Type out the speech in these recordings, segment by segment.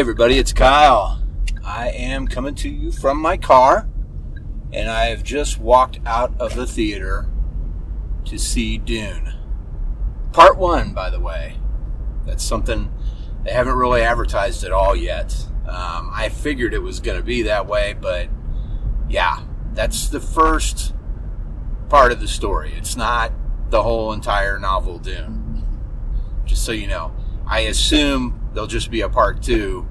everybody, it's Kyle. I am coming to you from my car, and I have just walked out of the theater to see Dune. Part 1, by the way. That's something they haven't really advertised at all yet. I figured it was going to be that way, but yeah, that's the first part of the story. It's not the whole entire novel Dune. Just so you know. I assume there'll just be a part 2,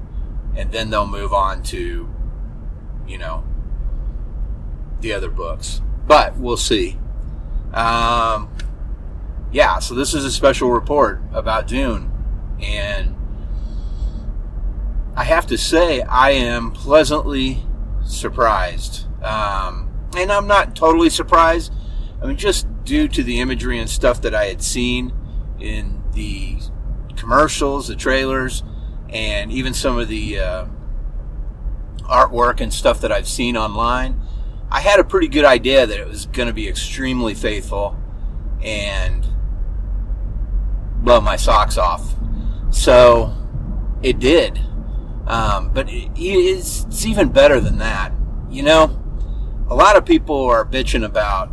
and then they'll move on to, the other books. But we'll see. So this is a special report about Dune. And I have to say, I am pleasantly surprised. And I'm not totally surprised. I mean, just due to the imagery and stuff that I had seen in the commercials, the trailers, and even some of the artwork and stuff that I've seen online, I had a pretty good idea that it was going to be extremely faithful and blow my socks off. So it did. But it's even better than that. A lot of people are bitching about,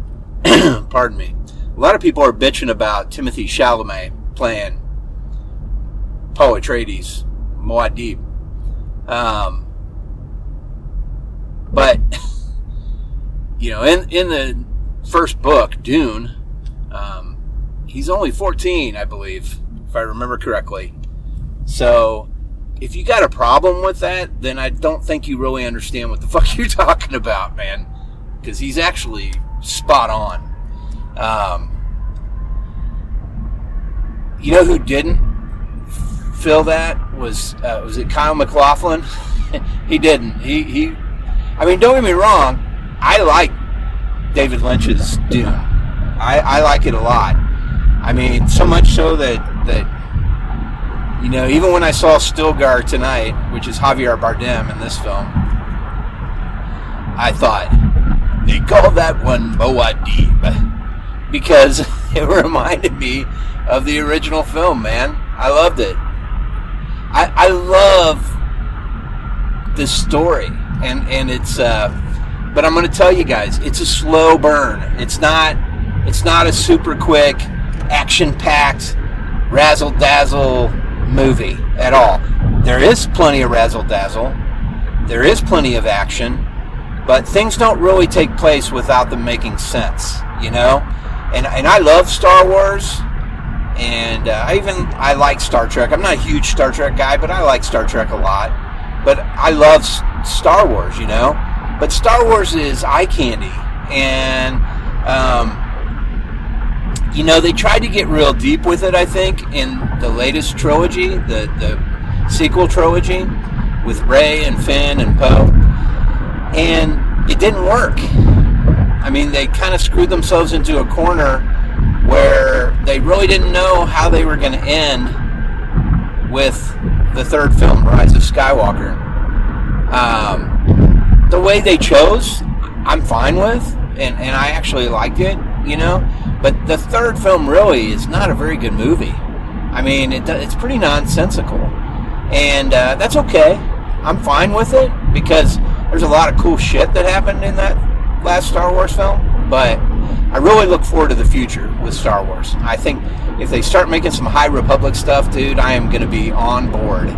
pardon me, a lot of people are bitching about Timothée Chalamet playing Paul Atreides, Muad'Dib. But, in the first book, Dune, he's only 14, I believe, if I remember correctly. So, if you got a problem with that, then I don't think you really understand what the fuck you're talking about, man. Because he's actually spot on. You know who didn't feel that? Was it Kyle MacLachlan? He didn't. I mean, don't get me wrong. I like David Lynch's Dune. I like it a lot. I mean, so much so that even when I saw Stilgar tonight, which is Javier Bardem in this film, I thought, they call that one Muad'Dib, because it reminded me of the original film, man. I loved it. I love this story, and it's but I'm going to tell you guys, it's a slow burn. It's not a super quick, action-packed, razzle-dazzle movie at all. There is plenty of razzle-dazzle. There is plenty of action, but things don't really take place without them making sense, And I love Star Wars, and I like Star Trek. I'm not a huge Star Trek guy, but I like Star Trek a lot. But I love Star Wars, But Star Wars is eye candy, and they tried to get real deep with it, I think, in the latest trilogy, the sequel trilogy, with Rey and Finn and Poe, and it didn't work. I mean, they kind of screwed themselves into a corner where they really didn't know how they were going to end with the third film, Rise of Skywalker. The way they chose, I'm fine with, and I actually liked it, But the third film really is not a very good movie. I mean, it's pretty nonsensical. And that's okay. I'm fine with it, because there's a lot of cool shit that happened in that last Star Wars film. But I really look forward to the future with Star Wars. I think if they start making some High Republic stuff, dude, I am going to be on board.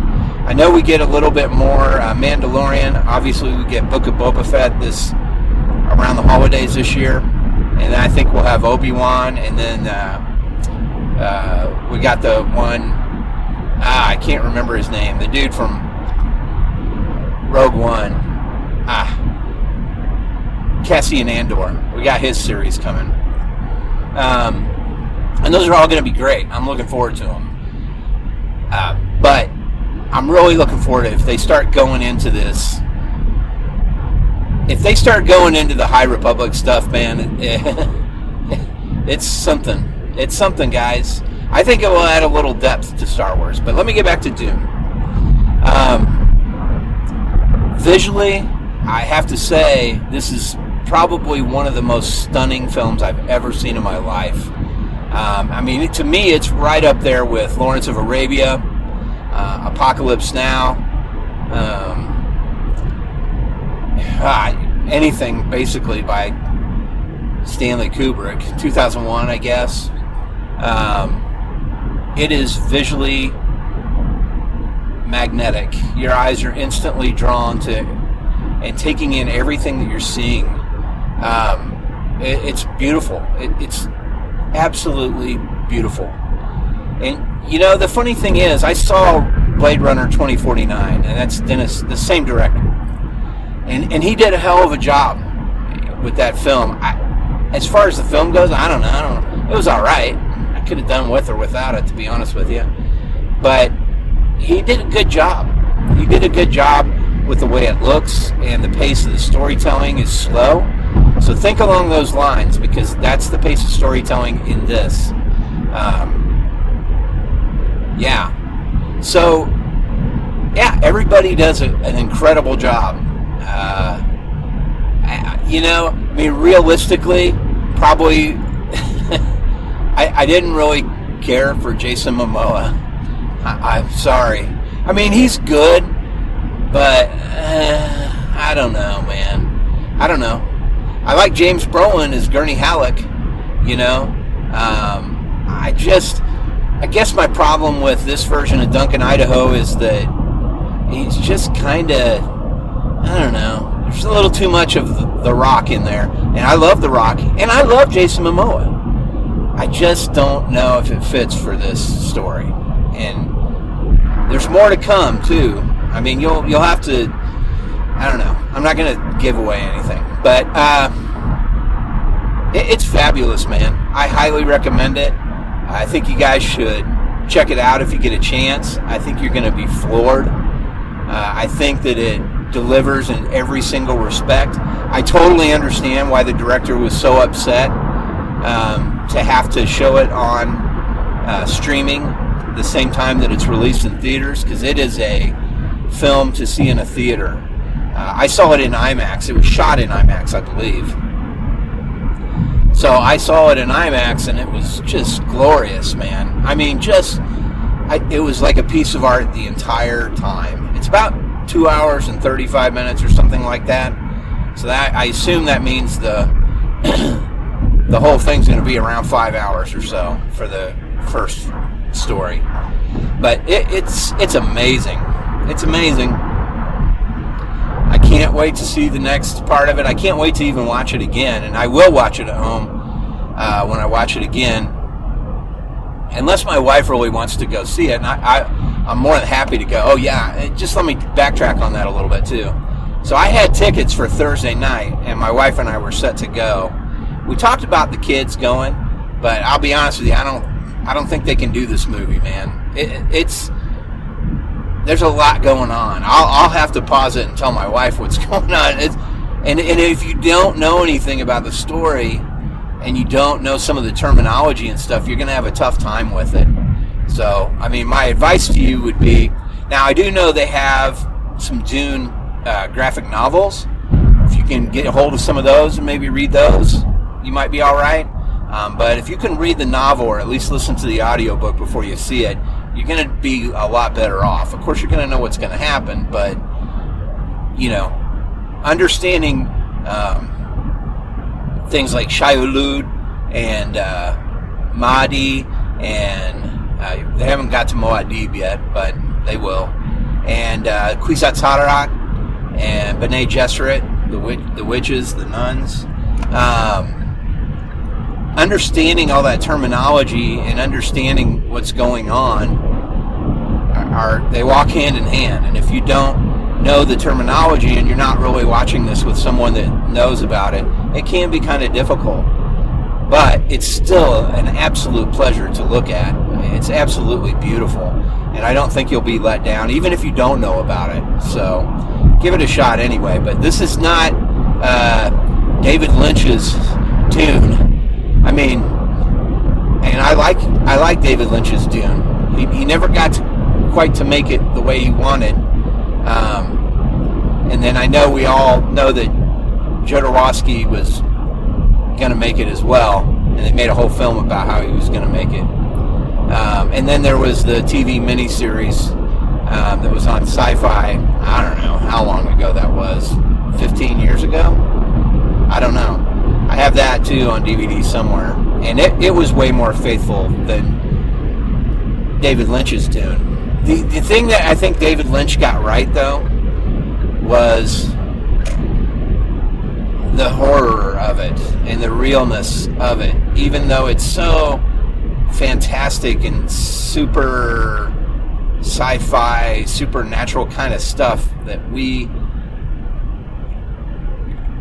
I know we get a little bit more Mandalorian. Obviously, we get Book of Boba Fett around the holidays this year. And I think we'll have Obi-Wan, and then we got the one, I can't remember his name, the dude from Rogue One, Cassian Andor. We got his series coming. And those are all going to be great. I'm looking forward to them. But I'm really looking forward to it if they start going into this. If they start going into the High Republic stuff, man, it's something. It's something, guys. I think it will add a little depth to Star Wars. But let me get back to Dune. Visually, I have to say, this is probably one of the most stunning films I've ever seen in my life. To me, it's right up there with Lawrence of Arabia, Apocalypse Now, Anything basically by Stanley Kubrick, 2001, I guess. It is visually magnetic. Your eyes are instantly drawn to and taking in everything that you're seeing. It's beautiful. It's absolutely beautiful. And the funny thing is, I saw Blade Runner 2049, and that's Dennis, the same director, and he did a hell of a job with that film. As far as the film goes, I don't know. It was all right. I could have done with or without it, to be honest with you. But he did a good job. He did a good job with the way it looks, and the pace of the storytelling is slow. So think along those lines, because that's the pace of storytelling in this. So, everybody does an incredible job. Realistically, probably, I didn't really care for Jason Momoa. I'm sorry. I mean, he's good, but I don't know, man. I don't know. I like James Brolin as Gurney Halleck, I guess my problem with this version of Duncan Idaho is that he's just kind of, I don't know, there's a little too much of The Rock in there. And I love The Rock, and I love Jason Momoa. I just don't know if it fits for this story. And there's more to come, too. I mean, you'll have to, I don't know. I'm not going to give away anything. But it's fabulous, man. I highly recommend it. I think you guys should check it out if you get a chance. I think you're going to be floored. I think that it delivers in every single respect. I totally understand why the director was so upset to have to show it on streaming the same time that it's released in theaters, because it is a film to see in a theater. I saw it in IMAX. It was shot in IMAX, I believe. So I saw it in IMAX, and it was just glorious, man. I mean, it was like a piece of art the entire time. It's about 2 hours and 35 minutes or something like that. So that, I assume that means the whole thing's going to be around 5 hours or so for the first story. But it's amazing. It's amazing. I can't wait to see the next part of it. I can't wait to even watch it again, and I will watch it at home when I watch it again, unless my wife really wants to go see it, and I'm more than happy to go. Oh yeah, just let me backtrack on that a little bit too. So I had tickets for Thursday night, and my wife and I were set to go. We talked about the kids going, but I'll be honest with you, I don't think they can do this movie, man. There's a lot going on. I'll have to pause it and tell my wife what's going on. And if you don't know anything about the story, and you don't know some of the terminology and stuff, you're going to have a tough time with it. So, I mean, my advice to you would be, now I do know they have some Dune graphic novels. If you can get a hold of some of those and maybe read those, you might be all right. But if you can read the novel, or at least listen to the audiobook before you see it, you're going to be a lot better off. Of course, you're going to know what's going to happen, but, understanding things like Shai-Hulud and Mahdi, and they haven't got to Muad'Dib yet, but they will, and Kwisatz Haderach, and B'nai Gesserit, the witches, the nuns. Understanding all that terminology and understanding what's going on, they walk hand in hand. And if you don't know the terminology and you're not really watching this with someone that knows about it, it can be kind of difficult. But it's still an absolute pleasure to look at. It's absolutely beautiful, and I don't think you'll be let down, even if you don't know about it. So give it a shot anyway. But this is not David Lynch's Dune. I mean, and I like David Lynch's Dune. He never got quite to make it the way he wanted. And then I know we all know that Jodorowsky was going to make it as well, and they made a whole film about how he was going to make it. And then there was the TV miniseries that was on Sci-Fi. I don't know how long ago that was. 15 years ago? I don't know. I have that too on DVD somewhere. And it was way more faithful than David Lynch's Dune. The thing that I think David Lynch got right, though, was the horror of it and the realness of it. Even though it's so fantastic and super sci-fi, supernatural kind of stuff that we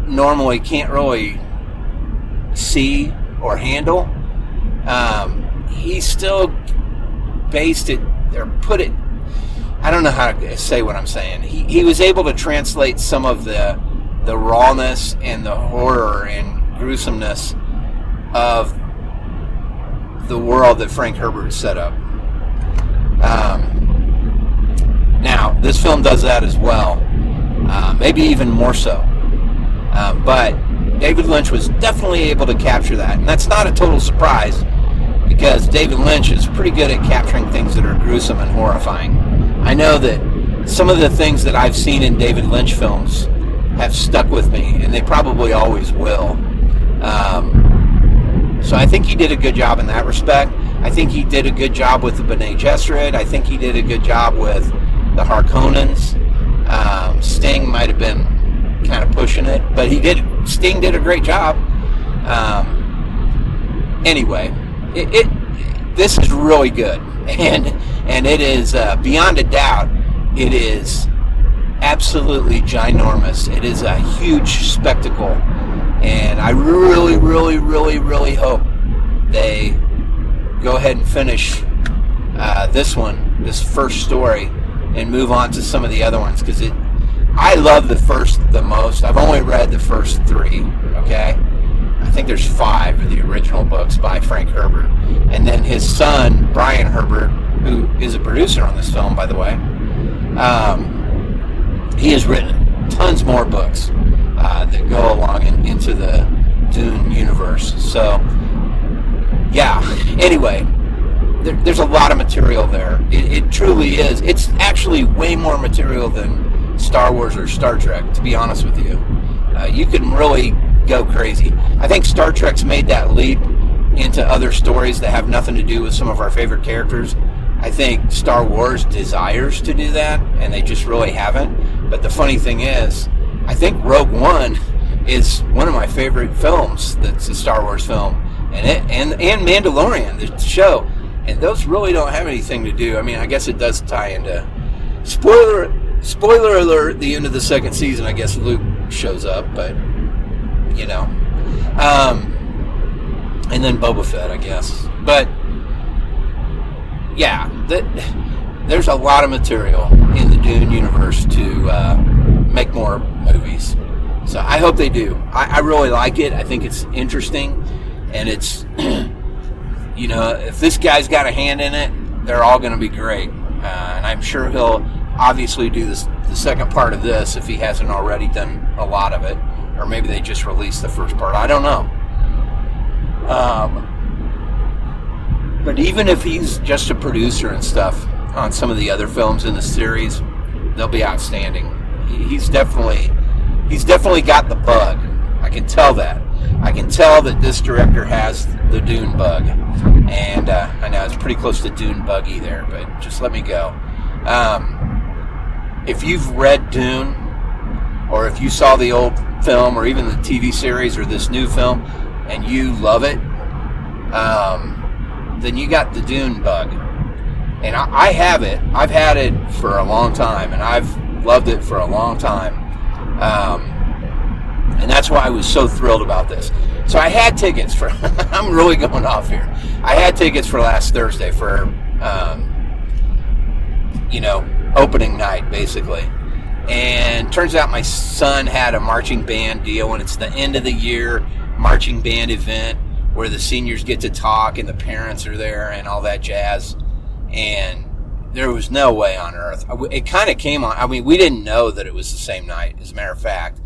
normally can't really see or handle, he still based it or put it, I don't know how to say what I'm saying. He was able to translate some of the rawness and the horror and gruesomeness of the world that Frank Herbert set up. Now, this film does that as well, maybe even more so. But David Lynch was definitely able to capture that. And that's not a total surprise, because David Lynch is pretty good at capturing things that are gruesome and horrifying. I know that some of the things that I've seen in David Lynch films have stuck with me, and they probably always will. So I think he did a good job in that respect. I think he did a good job with the Bene Gesserit. I think he did a good job with the Harkonnens. Sting might have been kind of pushing it, but Sting did a great job. Anyway, this is really good, and it is beyond a doubt, it is absolutely ginormous. It is a huge spectacle, and I really, really, really, really hope they go ahead and finish this first story, and move on to some of the other ones, because I love the first the most. I've only read the first 3, okay? I think there's 5 of the original books by Frank Herbert. And then his son, Brian Herbert, who is a producer on this film, by the way, he has written tons more books that go along into the Dune universe. So, yeah. Anyway, there's a lot of material there. It truly is. It's actually way more material than Star Wars or Star Trek, to be honest with you. You can really go crazy. I think Star Trek's made that leap into other stories that have nothing to do with some of our favorite characters. I think Star Wars desires to do that, and they just really haven't. But the funny thing is, I think Rogue One is one of my favorite films that's a Star Wars film, and Mandalorian, the show, and those really don't have anything to do. I mean, I guess it does tie into Spoiler alert, the end of the second season, I guess Luke shows up, but, you know. And then Boba Fett, I guess. But, yeah, there's a lot of material in the Dune universe to make more movies. So I hope they do. I really like it. I think it's interesting. And it's, you know, if this guy's got a hand in it, they're all going to be great. And I'm sure he'll obviously do the second part of this if he hasn't already done a lot of it, or maybe they just released the first part. I don't know. But even if he's just a producer and stuff on some of the other films in the series, they'll be outstanding. He's definitely got the bug. I can tell that. I can tell that this director has the Dune bug. And I know it's pretty close to Dune buggy there, but just let me go. If you've read Dune, or if you saw the old film, or even the TV series, or this new film, and you love it, then you got the Dune bug. And I have it. I've had it for a long time, and I've loved it for a long time. And that's why I was so thrilled about this. So I had tickets for, I'm really going off here. I had tickets for last Thursday for, opening night, basically. And turns out my son had a marching band deal, and it's the end of the year marching band event where the seniors get to talk and the parents are there and all that jazz. And there was no way on earth. It kind of came on. I mean, we didn't know that it was the same night, as a matter of fact.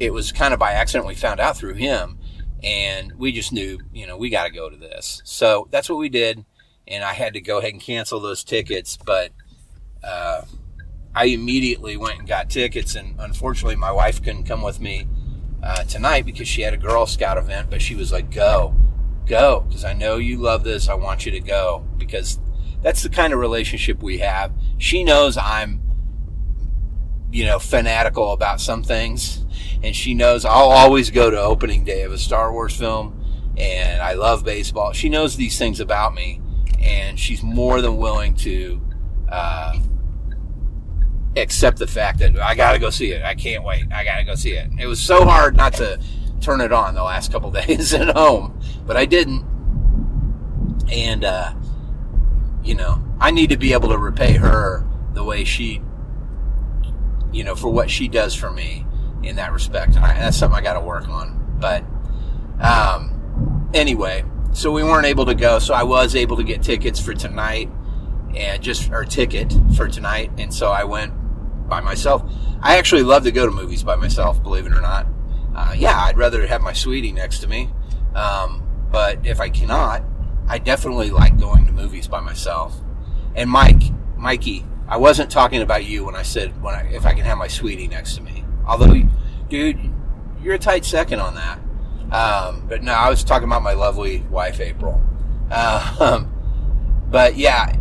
It was kind of by accident. We found out through him, and we just knew, we got to go to this. So that's what we did, and I had to go ahead and cancel those tickets, but I immediately went and got tickets, and unfortunately my wife couldn't come with me tonight because she had a Girl Scout event, but she was like, go, because I know you love this. I want you to go, because that's the kind of relationship we have. She knows I'm, fanatical about some things, and she knows I'll always go to opening day of a Star Wars film, and I love baseball. She knows these things about me, and she's more than willing to accept the fact that I got to go see it. I can't wait. I got to go see it. It was so hard not to turn it on the last couple days at home, but I didn't. And, I need to be able to repay her the way she, for what she does for me in that respect. And that's something I got to work on. But anyway, so we weren't able to go. So I was able to get tickets for tonight, and ticket for tonight. And so I went by myself. I actually love to go to movies by myself, believe it or not. I'd rather have my sweetie next to me. But if I cannot, I definitely like going to movies by myself. And Mikey, I wasn't talking about you when I said if I can have my sweetie next to me. Although, dude, you're a tight second on that. But no, I was talking about my lovely wife, April. But yeah,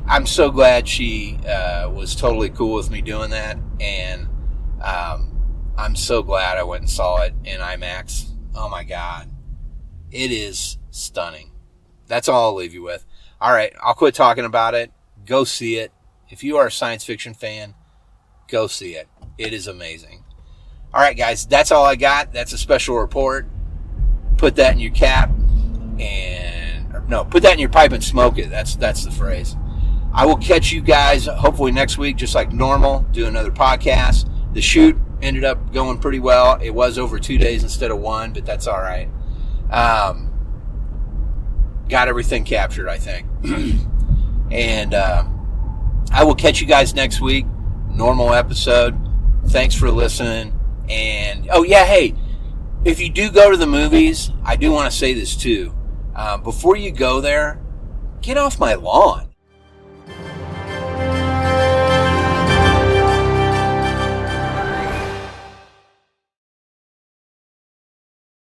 I'm so glad she was totally cool with me doing that. And I'm so glad I went and saw it in IMAX. Oh my God. It is stunning. That's all I'll leave you with. All right, I'll quit talking about it. Go see it. If you are a science fiction fan, go see it. It is amazing. All right, guys, that's all I got. That's a special report. Put that in your cap put that in your pipe and smoke it. That's the phrase. I will catch you guys hopefully next week, just like normal, do another podcast. The shoot ended up going pretty well. It was over 2 days instead of 1, but that's all right. Got everything captured, I think. And I will catch you guys next week. Normal episode. Thanks for listening. And, hey, if you do go to the movies, I do want to say this too. Before you go there, get off my lawn.